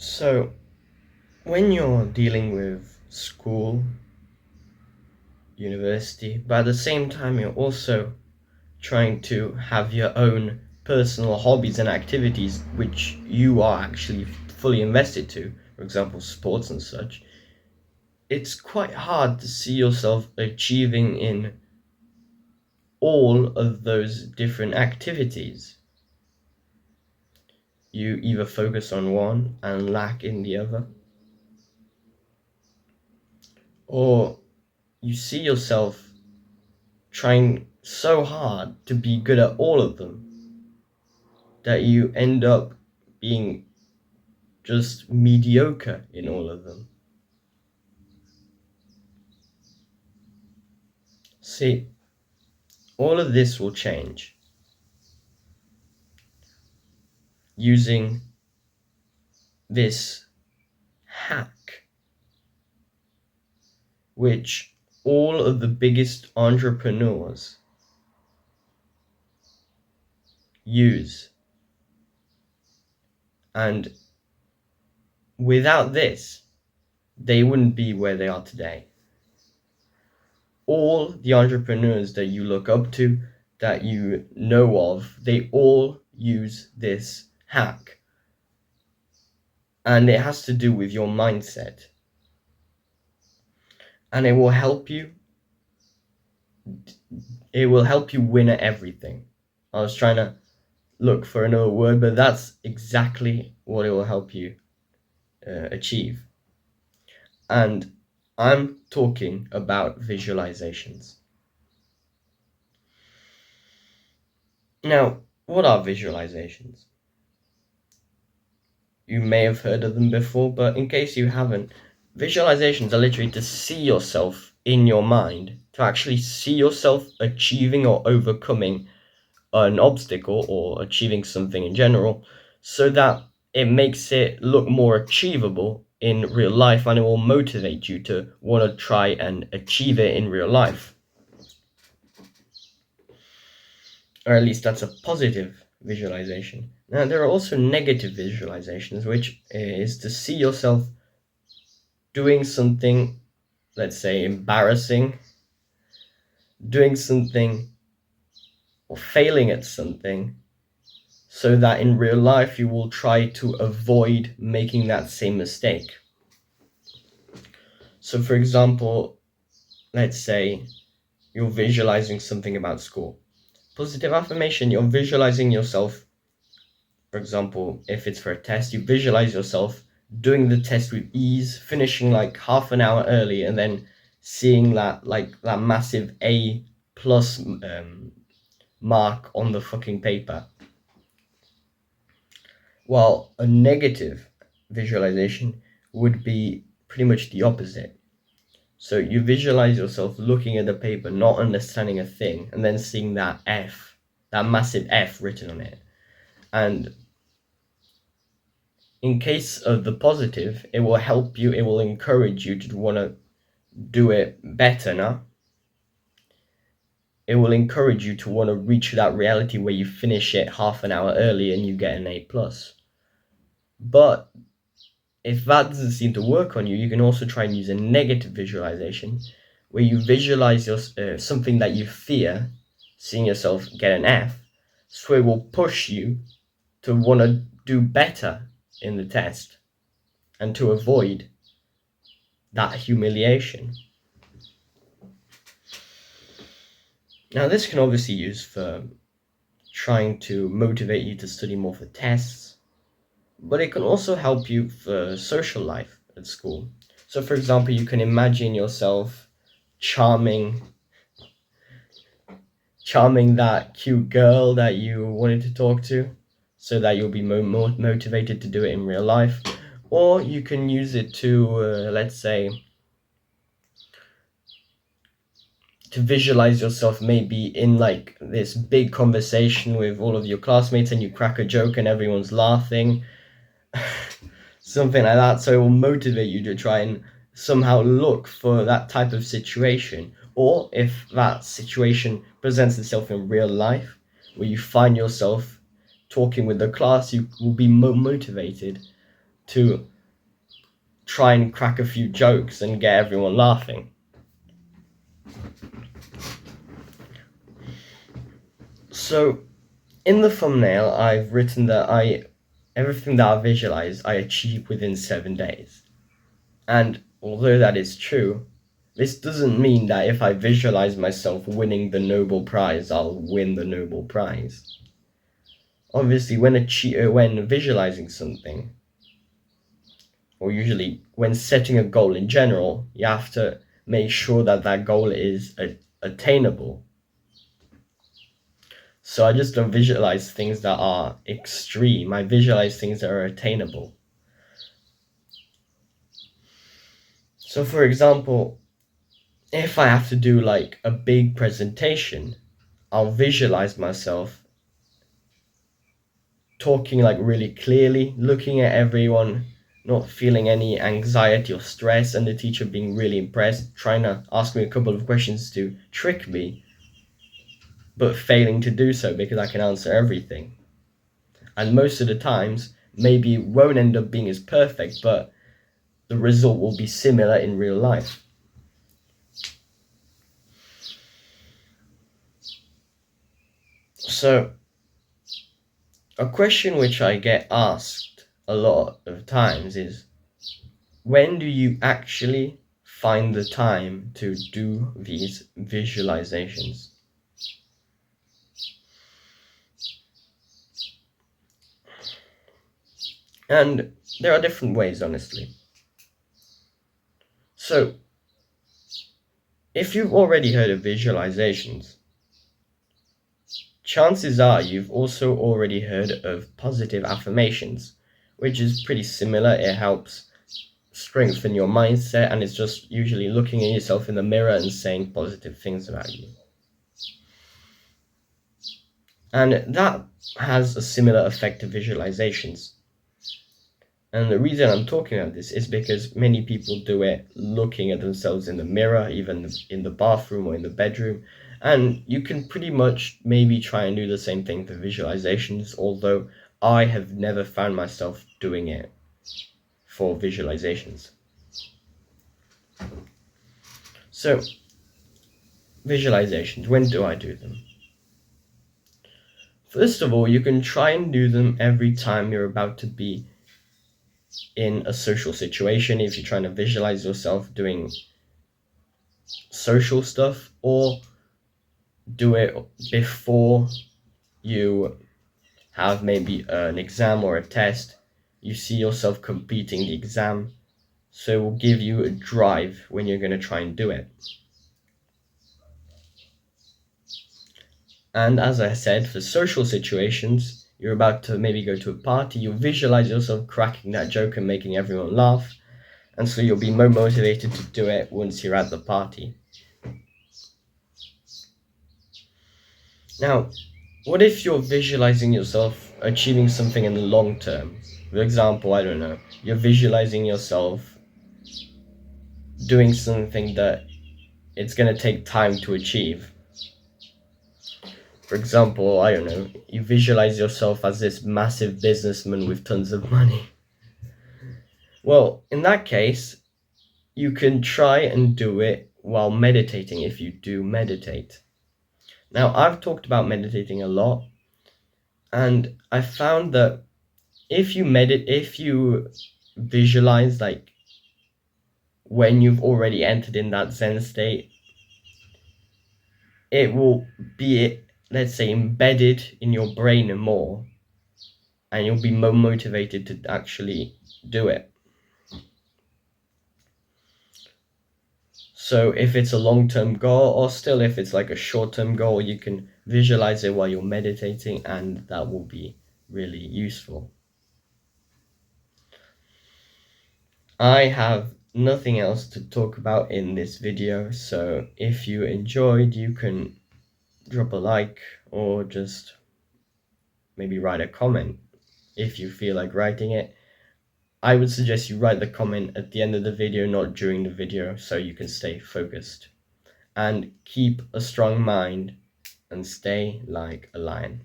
So, when you're dealing with school, university, but at the same time, you're also trying to have your own personal hobbies and activities which you are actually fully invested to, for example, sports and such, it's quite hard to see yourself achieving in all of those different activities. You either focus on one and lack in the other, or you see yourself trying so hard to be good at all of them that you end up being just mediocre in all of them. See, all of this will change using this hack, which all of the biggest entrepreneurs use. And without this, they wouldn't be where they are today. All the entrepreneurs that you look up to, that you know of, they all use this hack. And it has to do with your mindset. And it will help you win at everything. I was trying to look for another word, but that's exactly what it will help you achieve. And I'm talking about visualizations. Now, what are visualizations? You may have heard of them before, but in case you haven't, visualizations are literally to see yourself in your mind, to actually see yourself achieving or overcoming an obstacle or achieving something in general, so that it makes it look more achievable in real life and it will motivate you to want to try and achieve it in real life. Or at least that's a positive visualization. Now, there are also negative visualizations, which is to see yourself doing something, let's say, embarrassing, doing something or failing at something, so that in real life you will try to avoid making that same mistake. So, for example, let's say you're visualizing something about school. Positive affirmation, you're visualizing yourself. For example, if it's for a test, you visualize yourself doing the test with ease, finishing like half an hour early, and then seeing that massive A plus mark on the fucking paper. While a negative visualization would be pretty much the opposite. So you visualize yourself looking at the paper, not understanding a thing, and then seeing that F, that massive F written on it. And in case of the positive, it will help you, it will encourage you to want to do it better now. It will encourage you to want to reach that reality where you finish it half an hour early and you get an A plus. But if that doesn't seem to work on you, you can also try and use a negative visualization where you visualize something that you fear, seeing yourself get an F, so it will push you to want to do better in the test and to avoid that humiliation. Now, this can obviously use for trying to motivate you to study more for tests, but it can also help you for social life at school. So, for example, you can imagine yourself charming that cute girl that you wanted to talk to, so that you'll be more motivated to do it in real life. Or you can use it to, let's say, to visualize yourself maybe in like this big conversation with all of your classmates and you crack a joke and everyone's laughing. Something like that, so it will motivate you to try and somehow look for that type of situation. Or if that situation presents itself in real life, where you find yourself talking with the class, you will be motivated to try and crack a few jokes and get everyone laughing. So in the thumbnail, I've written that everything that I visualize, I achieve within 7 days. And although that is true, this doesn't mean that if I visualize myself winning the Nobel Prize, I'll win the Nobel Prize. Obviously, when visualizing something, or usually when setting a goal in general, you have to make sure that that goal is attainable. So I just don't visualize things that are extreme. I visualize things that are attainable. So for example, if I have to do like a big presentation, I'll visualize myself talking like really clearly, looking at everyone, not feeling any anxiety or stress, and the teacher being really impressed, trying to ask me a couple of questions to trick me, but failing to do so because I can answer everything. And most of the times, maybe it won't end up being as perfect, but the result will be similar in real life. So, a question which I get asked a lot of times is, when do you actually find the time to do these visualizations? And there are different ways, honestly. So, if you've already heard of visualizations, chances are you've also already heard of positive affirmations, which is pretty similar. It helps strengthen your mindset, and it's just usually looking at yourself in the mirror and saying positive things about you. And that has a similar effect to visualizations. And the reason I'm talking about this is because many people do it looking at themselves in the mirror, even in the bathroom or in the bedroom. And you can pretty much maybe try and do the same thing for visualizations, although I have never found myself doing it for visualizations. So, visualizations, when do I do them? First of all, you can try and do them every time you're about to be in a social situation, if you're trying to visualize yourself doing social stuff, or do it before you have maybe an exam or a test. You see yourself completing the exam, so it will give you a drive when you're going to try and do it. And as I said, for social situations, you're about to maybe go to a party, you visualize yourself cracking that joke and making everyone laugh, and so you'll be more motivated to do it once you're at the party. Now, what if you're visualizing yourself achieving something in the long term? For example, I don't know, you're visualizing yourself doing something that it's going to take time to achieve. For example, I don't know, you visualize yourself as this massive businessman with tons of money. Well, in that case, you can try and do it while meditating if you do meditate. Now, I've talked about meditating a lot, and I found that if you visualize like when you've already entered in that Zen state, it will be, let's say, embedded in your brain more, and you'll be more motivated to actually do it. So if it's a long-term goal, or still if it's like a short-term goal, you can visualize it while you're meditating, and that will be really useful. I have nothing else to talk about in this video, so if you enjoyed, you can drop a like or just maybe write a comment if you feel like writing it. I would suggest you write the comment at the end of the video, not during the video, so you can stay focused. And keep a strong mind and stay like a lion.